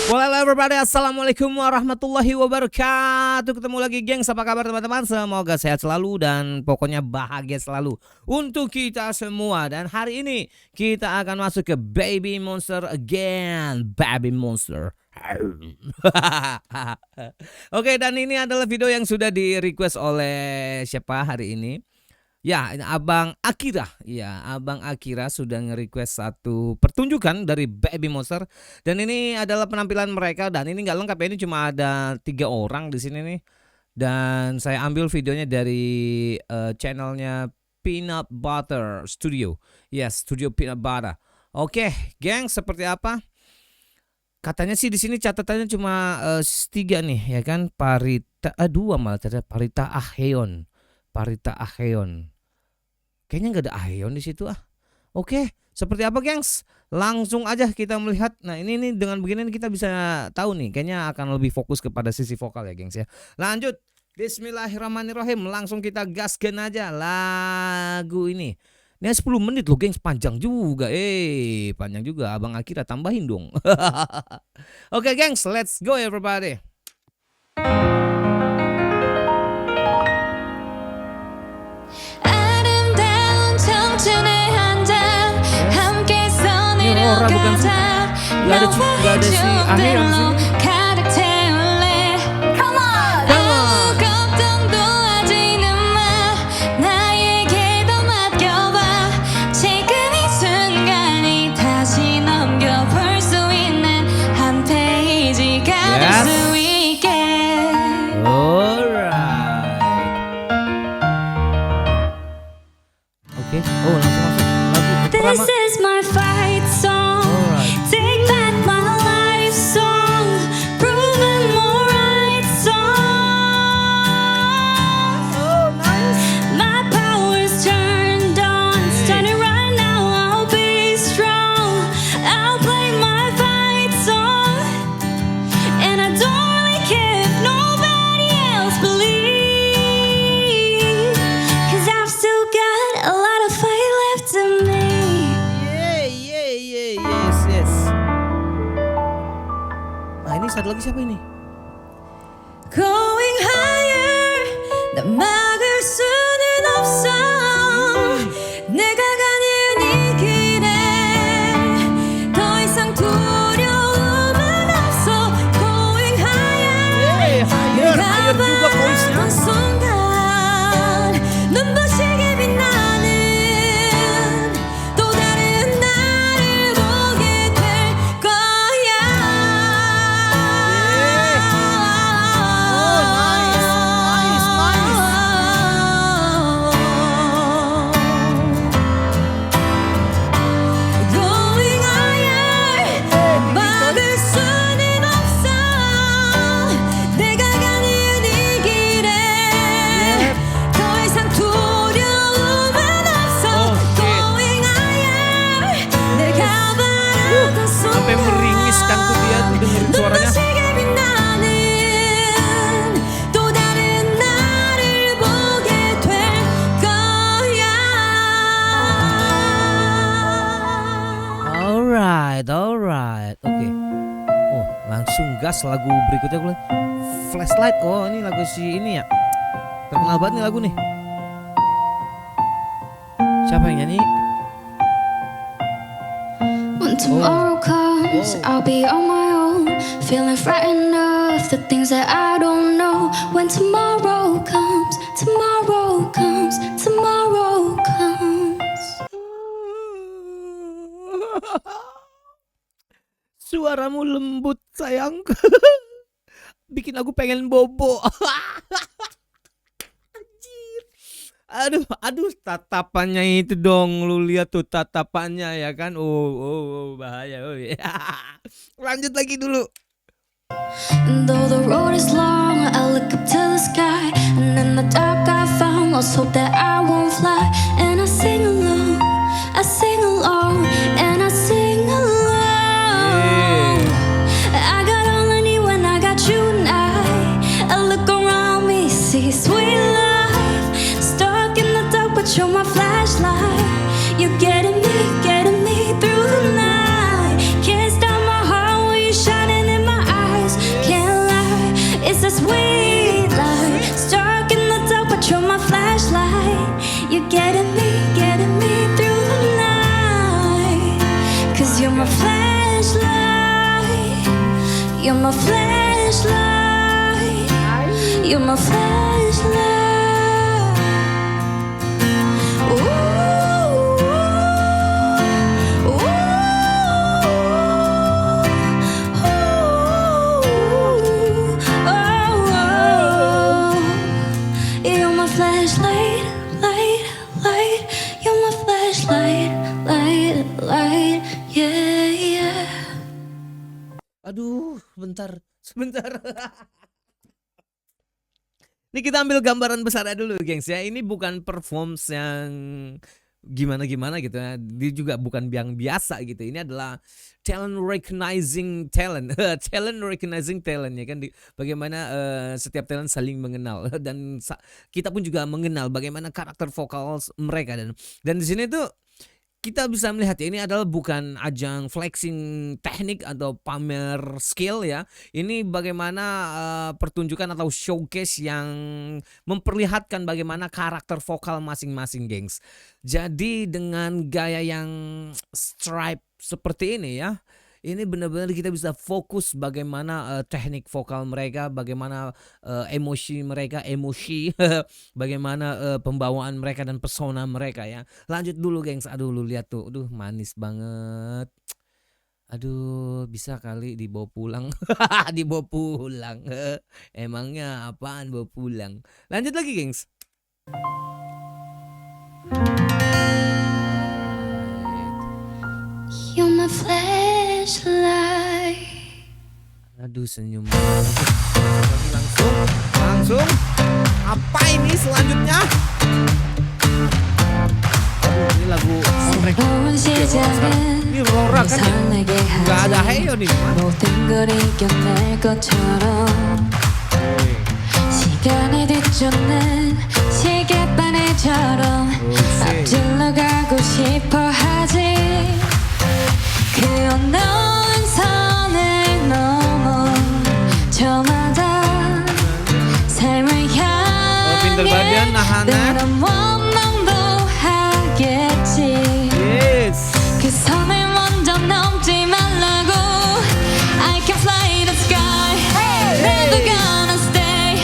Well, hello everybody, assalamualaikum warahmatullahi wabarakatuh. Ketemu lagi gengs, apa kabar teman-teman? Semoga sehat selalu dan pokoknya bahagia selalu untuk kita semua. Dan hari ini kita akan masuk ke Baby Monster again, Baby Monster. Oke, dan ini adalah video yang sudah di request oleh siapa hari ini? Ya, ini Abang Akira. Ya, Abang Akira sudah nge-request satu pertunjukan dari Baby Monster. Dan ini adalah penampilan mereka. Dan ini nggak lengkap ya, ini cuma ada 3 orang di sini nih. Dan saya ambil videonya dari channelnya Peanut Butter Studio. Yes, Studio Peanut Butter. Oke, geng, seperti apa? Katanya sih di sini catatannya cuma 3 nih, ya kan? Parita, 2 malah ternyata Parita Aheon. Parita Aheon. Kayaknya nggak ada Aheon di situ ah. Oke, seperti apa gengs? Langsung aja kita melihat. Nah ini dengan begini kita bisa tahu nih. Kayaknya akan lebih fokus kepada sisi vokal ya gengs ya. Lanjut. Bismillahirrahmanirrahim. Langsung kita gaskan aja lagu ini. Ini 10 menit loh gengs, panjang juga. Panjang juga. Abang Akira tambahin dong. Oke gengs, let's go everybody. Orang bukan sih, gak ada si Aheon sih. Oke, oh langsung masuk lagu pertama. This is my fight song. Take back my life song. Proving more right song. Oh, nice. My power's turned on. Starting right now, I'll be strong. I'll play my fight song. And I don't really care if nobody else believes. 'Cause I've still got a lot of fight left in me. Yes. Nah ini satu lagi siapa ini? Going higher 나 막을 수는 없어 내가 가는 이 길에 더 이상 두려움은 없어 Going higher higher juga voice-nya. 바라봤던 순간 눈부시게 빛나는 또 다른 나를 보게 될 거야 Going higher 막을 수는 없어 내가 가는 이 길에 더 이상 두려움은 없어 Going higher 내가 바라던 Sampai meringis kan tuh dia dengerin suaranya. 눈부시게 빛나는 또 다른 나를 보게 될 거야 Alright. Oke. Oh, langsung gas lagu berikutnya gue. Flashlight. Oh, ini lagu si ini ya. Terkenal banget nih lagu nih. Siapa yang nyanyi? When tomorrow comes, I'll be on my own, feeling frightened of the things that I don't know. When tomorrow comes, tomorrow comes, tomorrow comes. Suaramu lembut sayang. Bikin aku pengen bobo. Anjir. Aduh tatapannya itu dong, lu lihat tuh tatapannya ya kan. Oh bahaya. Lanjut lagi dulu. And though the road is long, I look up to the sky, and in the dark I found lost hope that I won't fly. And I sing along, and I sing along. I got all I need when I got you tonight. I look around me, see sweet life. Stuck in the dark, but you're my flashlight. You're getting me through the night. Can't stop my heart when you're shining in my You're my flashlight. You're my flashlight. Ooh, ooh, ooh. You're my flashlight, light, light. You're my flashlight, light, light. Yeah, yeah. Aduh, sebentar. Ini kita ambil gambaran besarnya dulu, gengs ya. Ini bukan performs yang gimana-gimana gitu ya. Dia juga bukan yang biasa gitu. Ini adalah talent recognizing talent. Talent recognizing talent ya kan. Bagaimana setiap talent saling mengenal dan kita pun juga mengenal bagaimana karakter vokal mereka dan di sini tuh kita bisa melihat ya, ini adalah bukan ajang flexing teknik atau pamer skill ya. Ini bagaimana pertunjukan atau showcase yang memperlihatkan bagaimana karakter vokal masing-masing, gengs. Jadi dengan gaya yang stripe seperti ini ya, ini benar-benar kita bisa fokus bagaimana teknik vokal mereka, bagaimana emosi mereka, bagaimana pembawaan mereka dan pesona mereka ya. Lanjut dulu, gengs. Aduh, lu lihat tuh. Aduh, manis banget. Aduh, bisa kali dibawa pulang. Dibawa pulang. Emangnya apaan bawa pulang? Lanjut lagi, gengs. You're my flashlight. Aduh, senyum. Langsung. Apa ini selanjutnya? Aduh, ini lagu soundtrack. Ini Rora kan ya? Gak ada Heyo nih. 모든 걸 이겨낼 것처럼 시간이 뒤쫓는 시계바늘처럼 앞질러 가고 싶어 하지 그 어려운 선을 넘어 저마다 삶을 Pinter badan, 향해 nahannya. 때론 원망도 하겠지 Yes. 그 선을 먼저 넘지 말라고 I can fly the sky Never gonna stay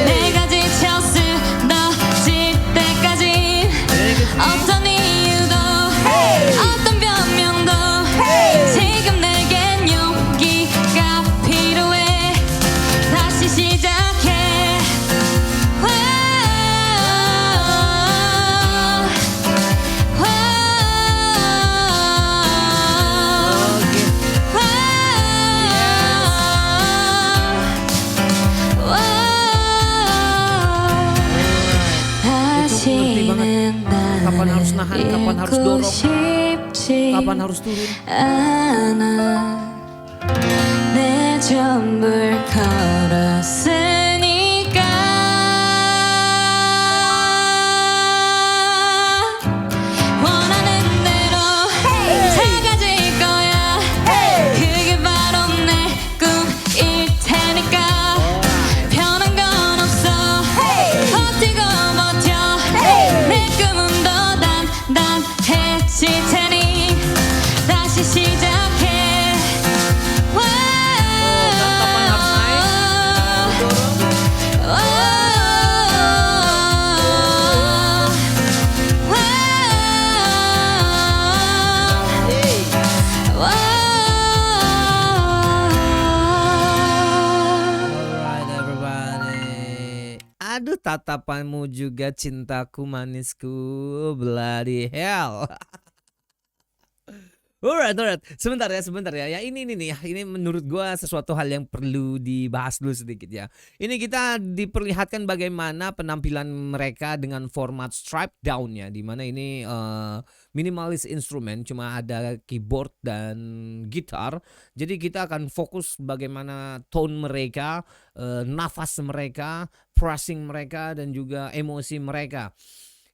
내가 지쳐 쓰러질 때까지 어떤 이유도 어떤 변명도 지금 내겐 용기가 필요해 다시 시작해 다시는 Kapan harus nahan, kapan harus dorong, 싶지 kapan harus turun. 않아 내 전부를 걸었으니까 원하는 대로 작아질 거야 그게 바로 내 꿈일 테니까 변한 건 없어 버티고 버텨 내 꿈은 더 단단해질 테니 다시 시작해 Kapan harus naik, dorong. Alright, everybody. Aduh, tatapanmu juga cintaku manisku, bloody hell. Alright. Sebentar ya. Ya ini nih ya. Ini menurut gua sesuatu hal yang perlu dibahas dulu sedikit ya. Ini kita diperlihatkan bagaimana penampilan mereka dengan format stripe down ya. Dimana ini minimalis instrumen, cuma ada keyboard dan gitar. Jadi kita akan fokus bagaimana tone mereka, nafas mereka, phrasing mereka dan juga emosi mereka.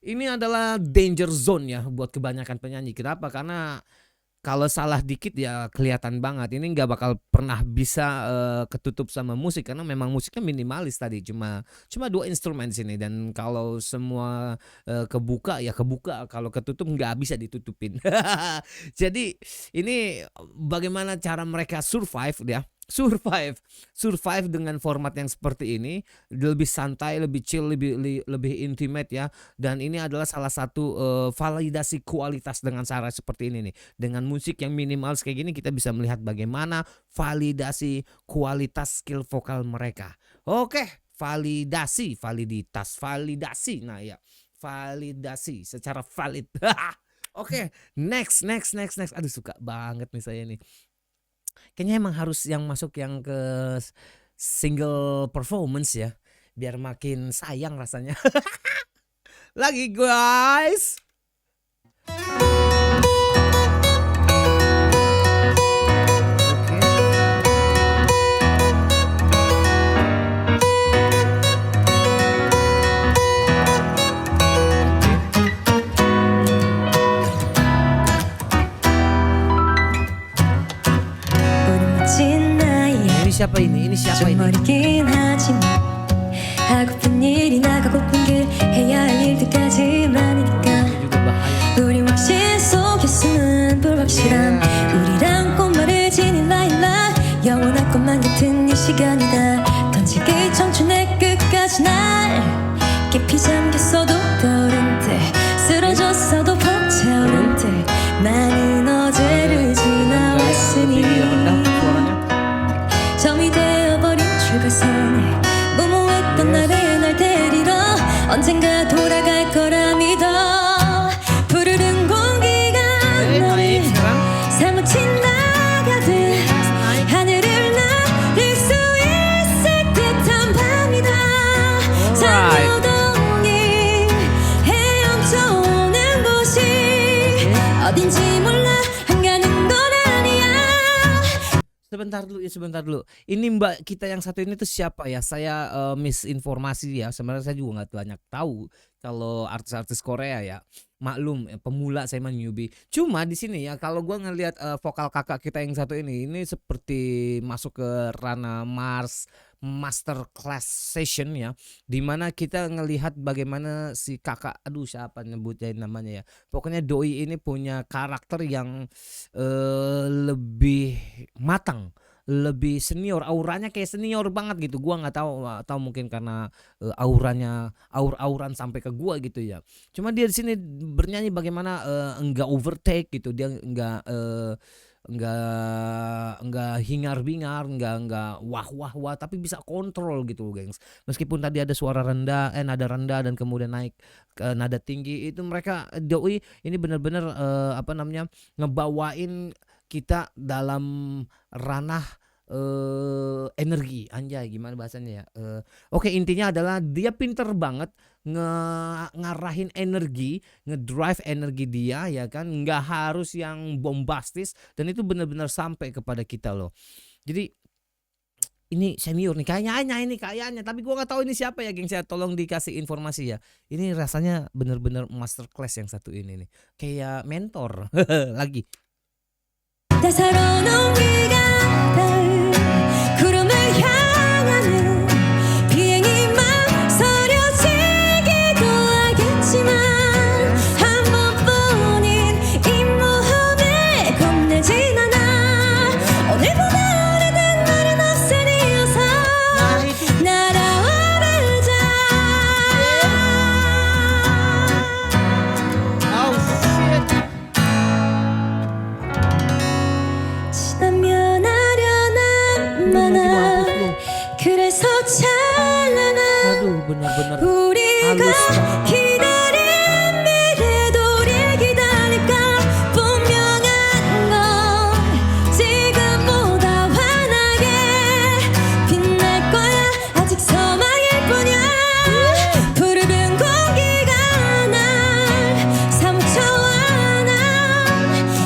Ini adalah danger zone ya buat kebanyakan penyanyi. Kenapa? Karena kalau salah dikit ya kelihatan banget. Ini nggak bakal pernah bisa ketutup sama musik karena memang musiknya minimalis tadi. Cuma 2 instrumen di sini dan kalau semua kebuka ya kebuka. Kalau ketutup nggak bisa ditutupin. Jadi ini bagaimana cara mereka survive ya. survive dengan format yang seperti ini, lebih santai, lebih chill, lebih intimate ya. Dan ini adalah salah satu validasi kualitas dengan cara seperti ini nih. Dengan musik yang minimal kayak gini kita bisa melihat bagaimana validasi kualitas skill vokal mereka. Oke, validasi. Nah ya, validasi secara valid. Oke, next. Aduh suka banget nih saya nih. Kayaknya emang harus yang masuk yang ke single performance ya, biar makin sayang rasanya. Lagi guys. Ini siapa ini? Ini siapa ini? 머리긴 하지만 하고픈 일이나 가고픈 길 해야 할 일들까지만이니까 juga bahaya. 우리 왁신 속에 숨은 불확실함 우리랑 꽃말을 지닌 라일락 영원할 것만 같은 이 시간이다 던질게 청춘의 끝까지 날 깊이 잠겼어도 떠오른 듯 쓰러졌어도 벅차오른 듯 많은 어제를 지나왔으니 점이 되어버린 출발선에 무모했던 나를 날 데리러 언젠가 돌아갈 거라 믿어 푸르른 공기가 너를 사무친 나가듯 하늘을 나를 수 있을 듯한 밤이다 장로동이 헤엄쳐오는 곳이 어딘지 몰라 안 가는 건 아니야. Sebentar dulu. Ini mbak kita yang satu ini tuh siapa ya? Saya misinformasi ya. Sebenarnya saya juga nggak banyak tahu kalau artis-artis Korea ya. Maklum, pemula saya mah newbie. Cuma di sini ya kalau gua ngelihat vokal kakak kita yang satu ini seperti masuk ke ranah master class session ya, dimana kita ngelihat bagaimana si kakak, aduh siapa nyebutnya namanya ya, pokoknya doi ini punya karakter yang lebih matang, lebih senior, auranya kayak senior banget gitu. Gua nggak tahu mungkin karena auranya auran sampai ke gua gitu ya. Cuma dia di sini bernyanyi bagaimana enggak overtake gitu, dia enggak hingar-bingar, enggak wah tapi bisa kontrol gitu gengs. Meskipun tadi ada suara rendah, nada rendah dan kemudian naik ke nada tinggi, itu mereka doi ini benar-benar ngebawain kita dalam ranah energi, anjay gimana bahasanya ya. Oke, intinya adalah dia pinter banget ngarahin energi, ngedrive energi dia ya kan, nggak harus yang bombastis dan itu benar-benar sampai kepada kita loh. Jadi ini senior nih kayaknya, tapi gua nggak tahu ini siapa ya geng, saya tolong dikasih informasi ya. Ini rasanya benar-benar masterclass yang satu ini nih, kayak mentor lagi. 따사로운 온기가 닿을 구름을 향하는 비행이 망설여지기도 하겠지만 한 번뿐인 이 모험에 겁내진 않아 오늘보다 오래된 날은 없으니어서 날아오르자. 지나면 아련한 만화 그래서 찬란한 Aduh benar-benar 우리가 halus banget. 기다린 미래도 우릴 기다릴까 분명한 건 지금보다 환하게 빛날 거야 아직 서막일 뿐이야 푸르른 공기가 날 사무쳐 안아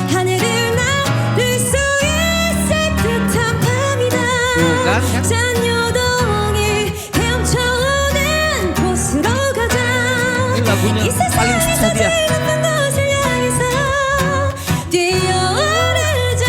하늘을 나를 수 있을 듯한 밤이다 Bukan kan? 잔여동이 헤엄쳐오는 곳으로 가자 Ini lagunya 이 paling 세상에서 susah dia. 제일 높은 곳을 향해서 뛰어오르자.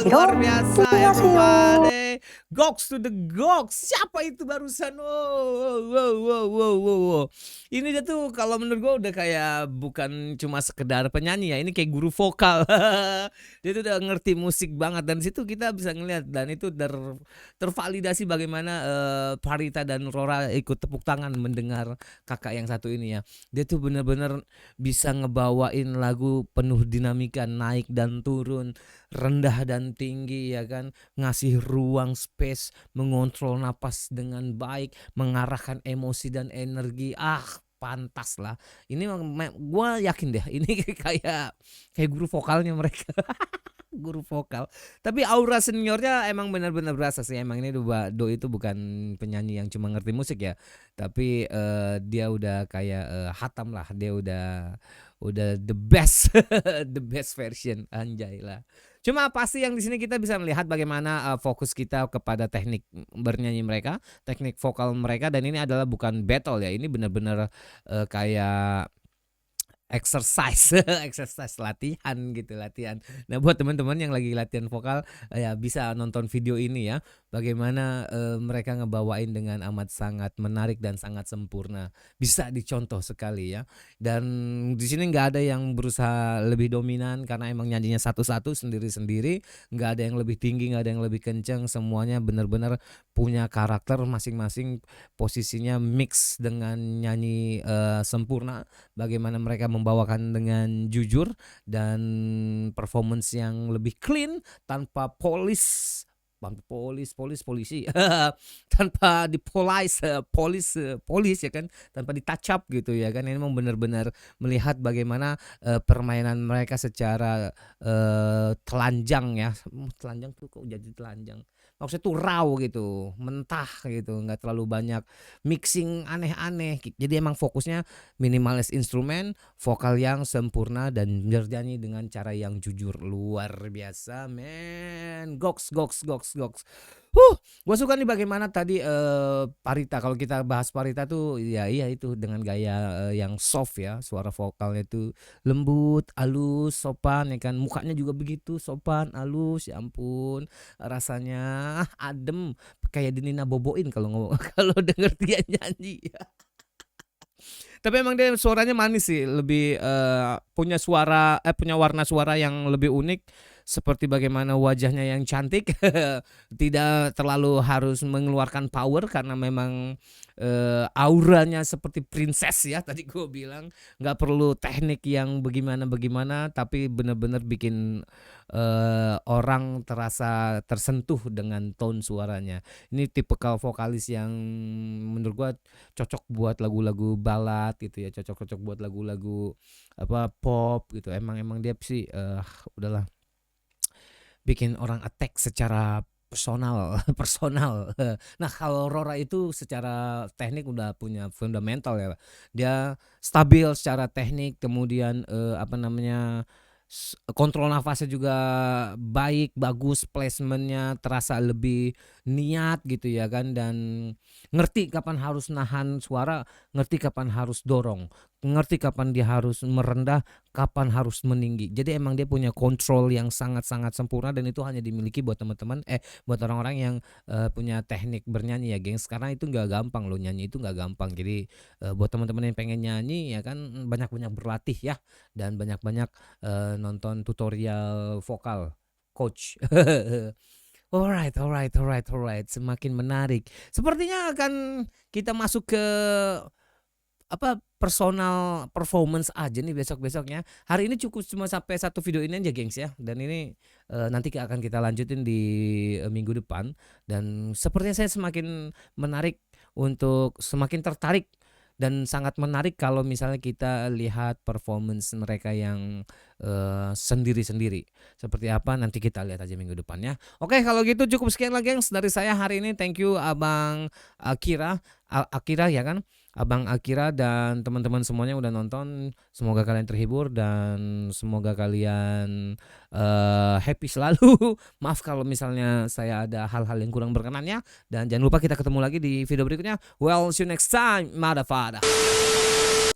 luar biasa 안녕하세요. everybody. Goks to the Goks. Siapa itu barusan? Wow. Ini dia tuh kalau menurut gue udah kayak bukan cuma sekedar penyanyi ya. Ini kayak guru vokal. Dia tuh udah ngerti musik banget dan situ kita bisa ngeliat dan itu tervalidasi bagaimana Parita dan Rora ikut tepuk tangan mendengar kakak yang satu ini ya. Dia tuh bener-bener bisa ngebawain lagu penuh dinamika, naik dan turun, rendah dan tinggi ya kan, ngasih ruang space, mengontrol napas dengan baik, mengarahkan emosi dan energi. Pantas lah. Ini gue yakin deh ini kayak guru vokalnya mereka. Guru vokal. Tapi aura seniornya emang benar-benar berasa sih. Emang ini Do itu bukan penyanyi yang cuma ngerti musik ya. Tapi dia udah kayak hatam lah. Dia udah the best. The best version, anjay lah. Cuma pasti yang di sini kita bisa melihat bagaimana fokus kita kepada teknik bernyanyi mereka, teknik vokal mereka, dan ini adalah bukan battle ya. Ini benar-benar kayak exercise latihan gitu, latihan. Nah, buat teman-teman yang lagi latihan vokal ya bisa nonton video ini ya, bagaimana mereka ngebawain dengan amat sangat menarik dan sangat sempurna. Bisa dicontoh sekali ya. Dan di sini nggak ada yang berusaha lebih dominan karena emang nyanyinya satu-satu, sendiri-sendiri, nggak ada yang lebih tinggi, nggak ada yang lebih kenceng, semuanya benar-benar punya karakter masing-masing, posisinya mix dengan nyanyi sempurna. Bagaimana mereka membawakan dengan jujur dan performance yang lebih clean tanpa polisi tanpa polis ya kan, tanpa di touch up gitu ya kan. Ini memang benar-benar melihat bagaimana permainan mereka secara telanjang ya. Telanjang tuh kok jadi telanjang, maksudnya tuh raw gitu, mentah gitu, nggak terlalu banyak mixing aneh-aneh. Jadi emang fokusnya minimalis instrumen, vokal yang sempurna dan bernyanyi dengan cara yang jujur. Luar biasa men. Goks. Gue suka nih bagaimana tadi Parita, kalau kita bahas Parita tuh ya iya itu dengan gaya yang soft ya, suara vokalnya tuh lembut, halus, sopan ya kan, mukanya juga begitu sopan, halus, ya ampun, rasanya adem kayak Nina Boboin kalau kalau denger dia nyanyi. Tapi emang dia suaranya manis sih, lebih punya warna suara yang lebih unik, seperti bagaimana wajahnya yang cantik. Tidak terlalu harus mengeluarkan power karena memang auranya seperti princess ya, tadi gue bilang nggak perlu teknik yang bagaimana, tapi benar-benar bikin orang terasa tersentuh dengan tone suaranya. Ini tipikal vokalis yang menurut gue cocok buat lagu-lagu balad gitu ya, cocok buat lagu-lagu pop gitu. Emang dia sih udahlah bikin orang attack secara personal. Nah, kalau Rora itu secara teknik udah punya fundamental ya. Dia stabil secara teknik, kemudian kontrol nafasnya juga baik, bagus, placementnya terasa lebih niat gitu ya kan, dan ngerti kapan harus nahan suara, ngerti kapan harus dorong, ngerti kapan dia harus merendah, kapan harus meninggi. Jadi emang dia punya kontrol yang sangat-sangat sempurna, dan itu hanya dimiliki buat teman-teman buat orang-orang yang punya teknik bernyanyi ya gengs, karena itu nggak gampang loh, nyanyi itu nggak gampang. Jadi buat teman-teman yang pengen nyanyi ya kan, banyak-banyak berlatih ya, dan banyak-banyak nonton tutorial vokal coach. Alright. Semakin menarik. Sepertinya akan kita masuk ke personal performance aja nih besok-besoknya. Hari ini cukup cuma sampai satu video ini aja gengs ya. Dan ini nanti akan kita lanjutin di minggu depan. Dan sepertinya saya semakin tertarik dan sangat menarik kalau misalnya kita lihat performance mereka yang sendiri-sendiri. Seperti apa nanti kita lihat aja minggu depan ya. Oke, kalau gitu cukup sekian lah gengs dari saya hari ini. Thank you Abang Akira ya kan, Abang Akira dan teman-teman semuanya udah nonton. Semoga kalian terhibur dan semoga kalian happy selalu. Maaf kalau misalnya saya ada hal-hal yang kurang berkenan ya. Dan jangan lupa kita ketemu lagi di video berikutnya. Well, see you next time, motherfucker.